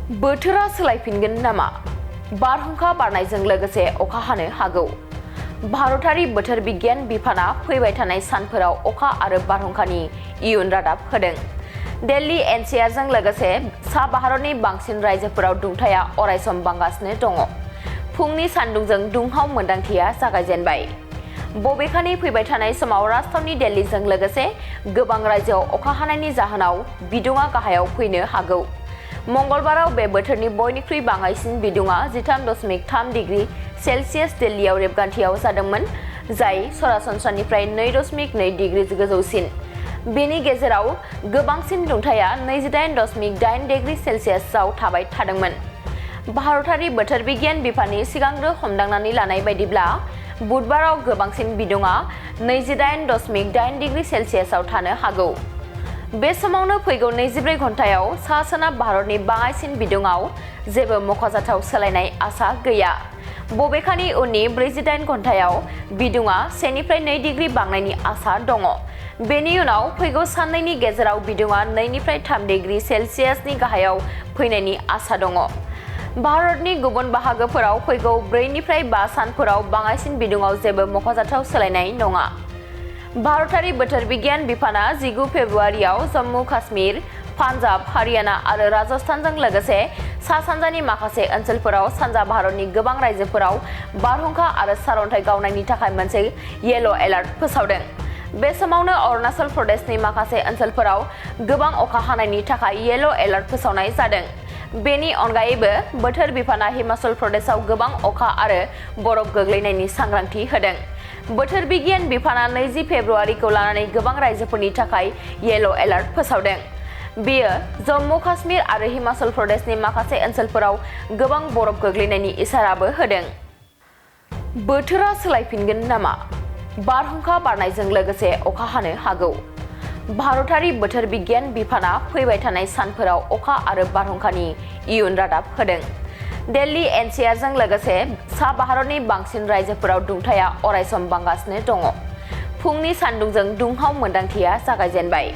बोथोरा सोलायफिनगोन नामा? बारहुंखा बारनायजों लोगोसे अखा हानो हागौ। भारतारि बोथोर बिगियान बिफाना फैबाय थानाय सानफोराव अखा आरो बारहुंखानि इयुन रादाब होदों। दिल्ली एनसीआरजों लोगोसे सा भारतनि बांसिन रायजोफोराव दुंथाया अरायसम बांगासिनो दङ। फुंनि सानदुंजों दुंहाव मोन्दांथिया जागायजेनबाय। बबेखानि फैबाय थानाय समाव राजधानी दिल्लीजों लोगोसे गोबां रायजोआव अखा हानायनि जाहोनाव बिदुङा गाहायाव फैनो हागौ। मंगलबाराव बे बोथोरनि बयनिख्रुइ बाङाइसिन बिदुङा 13.3 डिग्री सेल्सियास दिल्लीयाव रेबगान्थियाव जादोंमोन, जाय सरासनस्रानिफ्राय 2.2 डिग्री गोजौसिन। बेनि गेजेराव गोबांसिन दुंथाया 28.8 डिग्री सेल्सियासआव थाबाय थादोंमोन। भारतारि बोथोर बिगियान बिफाननि सिगांग्रो हमदांनानै लानाय बायदिब्ला बुधबाराव गोबांसिन बिदुङा 28.8 डिग्री सेल्सियासआव थानो हागौ। बे समावनो फैगौ 24 घन्टायाव सा-सोनाब भारतनि बाङाइसिन बिदुङाव जेबो मख'जाथाव सोलायनाय आसा गैया। बबेखानि उननि 48 घन्टायाव बिदुङा 1 निफ्राय 2 डिग्री बांनायनि आसा दङ। बेनि उनाव फैगौ साननैनि गेजेराव बिदुङा 2 निफ्राय 3 डिग्री सेल्सियासनि गाहायाव फैनायनि आसा दङ। भारतनि गुबुन बाहागोफोराव फैगौ 4 निफ्राय 5 सानफोराव बाङाइसिन बिदुङाव जेबो मख'जाथाव सोलायनाय नङा। भारतारि बोथोर बिगियान बिफाना 19 फेब्रुआरियाव जम्मु काश्मीर, पान्जाब, हारियाना आरो राजस्थानजों लोगोसे सा-सानजानि माखासे ओनसोलफोराव सानजा भारतनि गोबां रायजोफोराव बारहुंखा आरो सारअन्थाइ गावनायनि थाखाय मोनसे येलो एलार्ट फोसावदों। बे समावनो अरुणाचल प्रदेशनि माखासे ओनसोलफोराव गोबां अखा हानायनि थाखाय येलो एलार्ट फोसावनाय जादों। बेनि अनगायैबो बोथोर बिफाना हिमाचल प्रदेशआव गोबां अखा आरो बरफ गोग्लैनायनि सांग्रांथि होदों। बोथोर बिगियान बिफाना 20 फेब्रुआरिखौ लानानै गोबां रायजोफोरनि थाखाय येलो एलार्ट फोसावदों। बेयो जम्मु काश्मीर आरो हिमाचल प्रदेशनि माखासे ओनसोलफोराव गोबां बरफ गोग्लैनायनि इसाराबो होदों। बोथोरा सोलायफिनगोन नामा? बारहुंखा बारनायजों लोगोसे अखा हानो हागौ। भारतारि बोथोर बिगियान बिफाना फैबाय थानाय सानफोराव अखा आरो बारहुंखानि इयुन रादाब होदों। दिल्ली एनसीआरजों लोगोसे सा भारतनि बांसिन रायजोफोराव दुंथाया अरायसम बांगासिनो दङ। फुंनि सानदुंजों दुंहाव मोन्दांथिया जागायजेनबाय।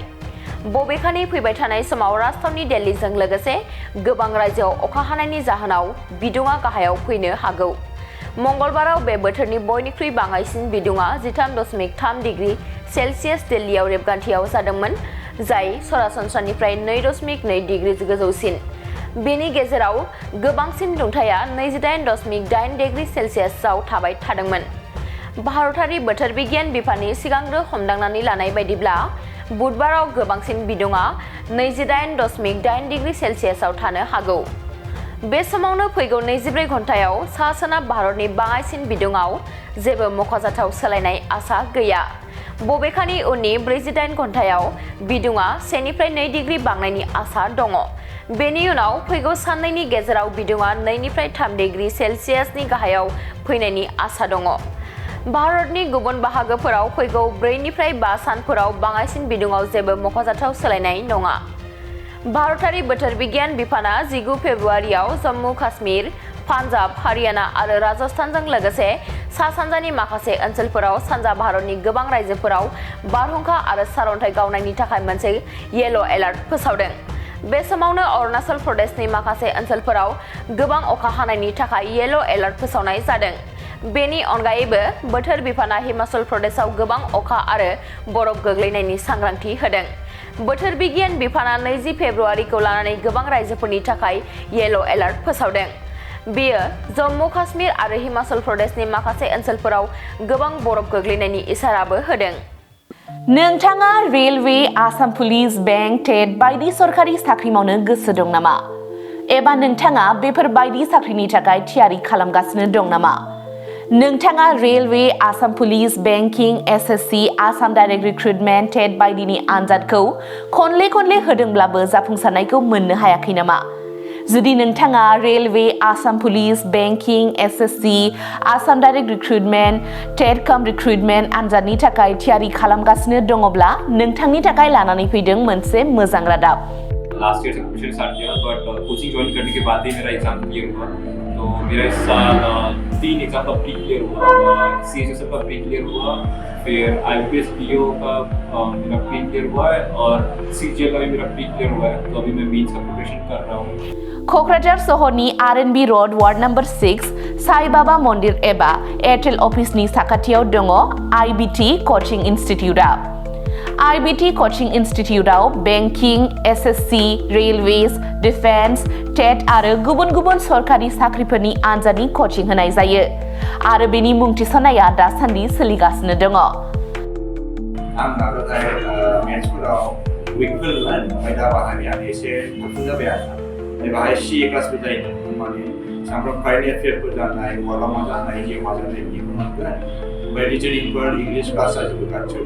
बबेखानि फैबाय थानाय समाव राजधानी दिल्लीजों लोगोसे गोबां रायजोआव अखा हानायनि जाहोनाव बिदुङा गाहायाव फैनो हागौ। मंगलबाराव बे बोथोरनि बयनिख्रुइ बाङाइसिन बिदुङा 13.3 डिग्री सेल्सियास दिल्लीयाव रेबगान्थियाव जादोंमोन, जाय सरासनस्रानिफ्राय 2.2 डिग्री गोजौसिन। बेनि गेजेराव गोबांसिन दुंथाया 28.8 डिग्री सेल्सियासआव थाबाय थादोंमोन। भारतारि बोथोर बिगियान बिफाननि सिगांग्रो हमदांनानै लानाय बायदिब्ला बुधबाराव गोबांसिन बिदुङा 28.8 डिग्री सेल्सियासआव थानो हागौ। बे समावनो फैगौ 24 घन्टायाव सा-सोनाब भारतनि बाङाइसिन बिदुङाव जेबो मख'जाथाव सोलायनाय आसा गैया। बबेखानि उननि 48 घन्टायाव बिदुङा 1 निफ्राय 2 डिग्री बांनायनि आसा दङ। बेनि उनाव फैगौ साननैनि गेजेराव बिदुङा 2 निफ्राय 3 डिग्री सेल्सियासनि गाहायाव फैनायनि आसा दङ। भारतनि गुबुन बाहागोफोराव फैगौ 4 निफ्राय 5 सानफोराव बाङाइसिन बिदुङाव जेबो मख'जाथाव सोलायनाय नङा। भारतारि बोथोर बिगियान बिफाना 19 फेब्रुआरियाव जम्मु काश्मीर, पान्जाब, हारियाना आरो राजस्थानजों लोगोसे सा-सानजानि माखासे ओनसोलफोराव सानजा भारतनि गोबां रायजोफोराव बारहुंखा आरो सारअन्थाइ गावनायनि थाखाय मोनसे येलो एलार्ट फोसावदों। बे समावनो अरुणाचल प्रदेशनि माखासे ओनसोलफोराव गोबां अखा हानायनि थाखाय येलो एलार्ट फोसावनाय जादों। बेनि अनगायैबो बोथोर बिफाना हिमाचल प्रदेशआव गोबां अखा आरो बरफ गोग्लैनायनि सांग्रांथि होदों। बोथोर बिगियान बिफाना 20 फेब्रुआरिखौ लानानै गोबां रायजोफोरनि थाखाय येलो एलार्ट फोसावदों। बेयो जम्मु काश्मीर आरो हिमाचल प्रदेशनि माखासे ओनसोलफोराव गोबां बरफ गोग्लैनायनि इसाराबो होदों। नोंथाङा रेलवे, आसाम पुलिस, बेंक, टेट बायदि सरखारि साख्रि मावनो गोसो दं नामा? एबा नोंथाङा बेफोर बायदि साख्रिनि थाखाय थियारि खालामगासिनो दं नामा? नोंथाङा railway, Assam police, banking, SSC, Assam direct recruitment, TET बायदिनि आनजादखौ खनले होदोंब्लाबो जाफुंसारनायखौ मोननो हायाखै नामा? जुदि नोंथाङा railway, Assam police, banking, SSC, Assam direct recruitment, TET recruitment आनजादनि थाखाय थियारि खालामगासिनो दङब्ला नोंथांनि थाखाय लानानै फैदों मोनसे मोजां रादाब। लास्ट ईयर से प्रिपरेशन स्टार्ट किया, बट कोचिंग ज्वाइन करने के बाद ही मेरा एग्जाम क्लियर हुआ। तो मेरा इस साल 3 एग्जाम का प्री क्लियर हुआ, CHSL का प्री क्लियर हुआ, फिर IBPS PO का मेरा प्री क्लियर हुआ है, और CGL का भी मेरा प्री क्लियर हुआ है। तो अभी मैं मेंस का प्रिपरेशन कर रहा हूँ। क'क्राझार सहरनि RNB road ward number 6 Sai Baba मन्दिर एबा एयारटेल अफिसनि साखाथियाव दङ IBT कचिं इनस्टिट्यूटआ। IBT कचिं इनस्टिट्यूटआव banking, SSC, railways, defence, TET आरो गुबुन गुबुन सरकारि साख्रिफोरनि आनजादनि कचिं होनाय जायो आरो बेनि मुं थिसननाया दासान्दि सोलिगासिनो दङ। आं नाजाथाय मेथ्सफोराव उइकफोरमोन, ओमफ्राय दा बाहायनायानो एसे थाबसिन जाबाय आरो बाहाय CA क्लासबो जायो, माने सामफ्राम कारेन्ट एफेयारफोर जानाय, वाला मा जानाय, जिउ मा जानाय बिदिखौ मोनगोन। ओमफ्राय रिजनिंफोर, इंग्लिश क्लास जोबोद खाथियाव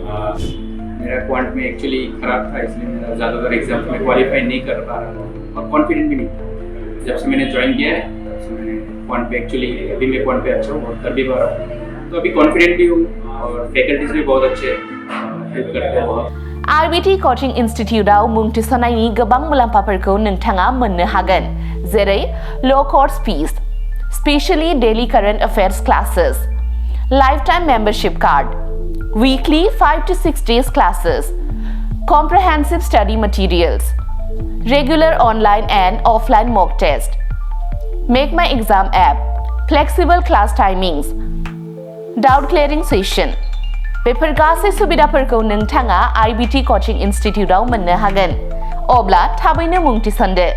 मेरा क्वांट में एक्चुअली खराब था, इसलिए मेरा ज़्यादातर एग्जाम में क्वालिफाई नहीं कर पा रहा था और कॉन्फिडेंट भी नहीं था। जब से मैंने ज्वाइन किया है तब से मैंने क्वांट पे एक्चुअली अभी मैं क्वांट पे अच्छा हूँ और कर भी पा रहा हूँ। तो अभी कॉन्फिडेंट भी हूँ और फैकल्टीज भी बहुत अच्छे हेल्प करते हैं बहुत। IBT कचिं इनस्टिट्यूटआव मुं थिसननायनि गोबां मुलाम्फाफोरखौ नोंथाङा मोननो हागोन, जेरै ल' course fees, specially daily current affairs classes, lifetime membership card, weekly 5 to 6 days classes, comprehensive study materials, regular online and offline mock test, Make My Exam app, flexible class timings, doubt clearing session। बेफोर गासै सुबिदाफोरखौ नोंथाङा IBT coaching इनस्टिट्यूटआव मोननो हागोन। अब्ला थाबैनो मुं थिसनदो।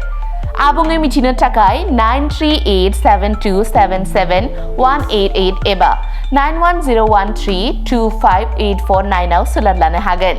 आबुङै मिथिनो थाखाय 9387277188 एबा 9101325849 आव सोलाद लानो हागोन।